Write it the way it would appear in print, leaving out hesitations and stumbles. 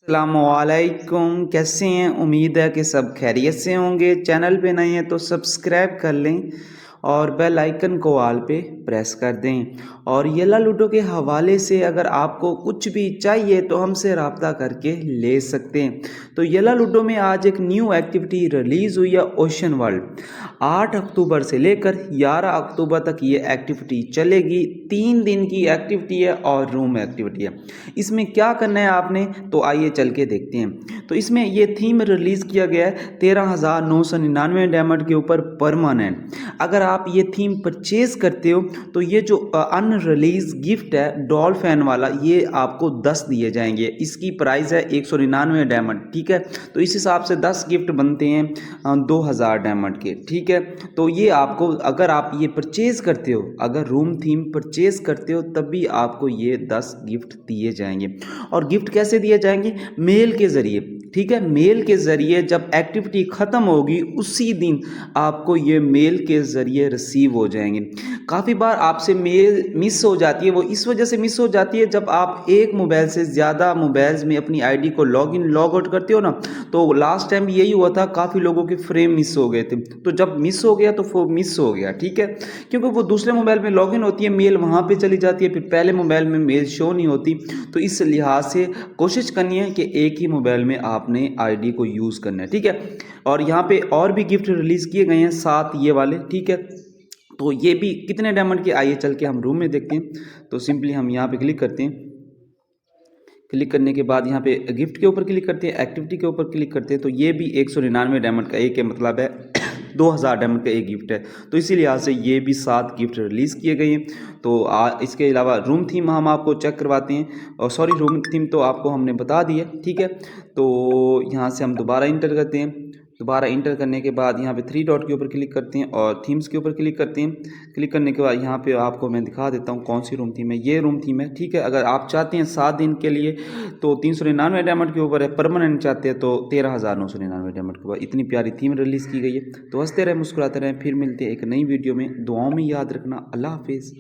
अस्सलामुअलैकुम, कैसे हैं। उम्मीद है कि सब खैरियत से होंगे। चैनल पे नए हैं तो सब्सक्राइब कर लें और बेल आइकन को ऑल पे प्रेस कर दें। और येला लूडो के हवाले से अगर आपको कुछ भी चाहिए तो हमसे रब्ता करके ले सकते हैं। तो येला लूडो में आज एक न्यू एक्टिविटी रिलीज़ हुई है, ओशन वर्ल्ड। 8 अक्टूबर से लेकर 11 अक्टूबर तक ये एक्टिविटी चलेगी। 3 दिन की एक्टिविटी है और रूम एक्टिविटी है। इसमें क्या करना है आपने, तो आइए चल के देखते हैं। तो इसमें ये थीम रिलीज़ किया गया है 13,999 डायमंड के ऊपर परमानेंट। अगर आप ये थीम परचेज करते हो तो ये जो अनरिलीज गिफ्ट है डॉल फैन वाला, ये आपको 10 दिए जाएंगे। इसकी प्राइस है 199 डायमंड, ठीक है। तो इस हिसाब से 10 गिफ्ट बनते हैं 2000 डायमंड के, ठीक है। तो ये आपको, अगर आप ये परचेज करते हो, अगर रूम थीम परचेज करते हो तब भी आपको ये 10 गिफ्ट दिए जाएंगे। और गिफ्ट कैसे दिए जाएंगे, मेल के ज़रिए, ठीक है। मेल के ज़रिए जब एक्टिविटी ख़त्म होगी उसी दिन आपको ये मेल के ज़रिए रिसीव हो जाएंगे। काफ़ी बार आपसे मेल मिस हो जाती है, वो इस वजह से मिस हो जाती है जब आप एक मोबाइल से ज़्यादा मोबाइल्स में अपनी आईडी को लॉग इन लॉग आउट करते हो ना। तो लास्ट टाइम यही हुआ था, काफ़ी लोगों के फ्रेम मिस हो गए थे। तो जब मिस हो गया तो वो मिस हो गया, ठीक है। क्योंकि वो दूसरे मोबाइल में लॉग इन होती है, मेल वहाँ पर चली जाती है, फिर पहले मोबाइल में मेल शो नहीं होती। तो इस लिहाज से कोशिश करनी है कि एक ही मोबाइल में आपने आईडी को यूज़ करना है, ठीक है। और यहाँ पे और भी गिफ्ट रिलीज़ किए गए हैं 7 ये वाले, ठीक है। तो ये भी कितने डायमंड के, आइए चल के हम रूम में देखते हैं। तो सिंपली हम यहाँ पे क्लिक करते हैं। क्लिक करने के बाद यहाँ पे गिफ्ट के ऊपर क्लिक करते हैं, एक्टिविटी के ऊपर क्लिक करते हैं। तो ये भी 199 डायमंड का एक है, मतलब है 2000 डायमंड का एक गिफ्ट है। तो इसी लिहाज से ये भी 7 गिफ्ट रिलीज़ किए गए हैं। तो इसके अलावा रूम थीम हम आपको चेक करवाते हैं, और सॉरी रूम थीम तो आपको हमने बता दी है, ठीक है। तो यहाँ से हम दोबारा इंटर करते हैं। दोबारा इंटर करने के बाद यहाँ पे 3 डॉट के ऊपर क्लिक करते हैं और थीम्स के ऊपर क्लिक करते हैं। क्लिक करने के बाद यहाँ पे आपको मैं दिखा देता हूँ कौन सी रूम थीम है। ये रूम थीम है, ठीक है। अगर आप चाहते हैं 7 दिन के लिए तो 399 डायमंड के ऊपर है। परमानेंट चाहते हैं तो 13,999 डायमंड के ऊपर। इतनी प्यारी थीम रिलीज़ की गई है। तो हंसते रहें, मुस्कुराते रहें। फिर मिलते हैं एक नई वीडियो में। दुआओं में याद रखना। अल्लाह हाफिज़।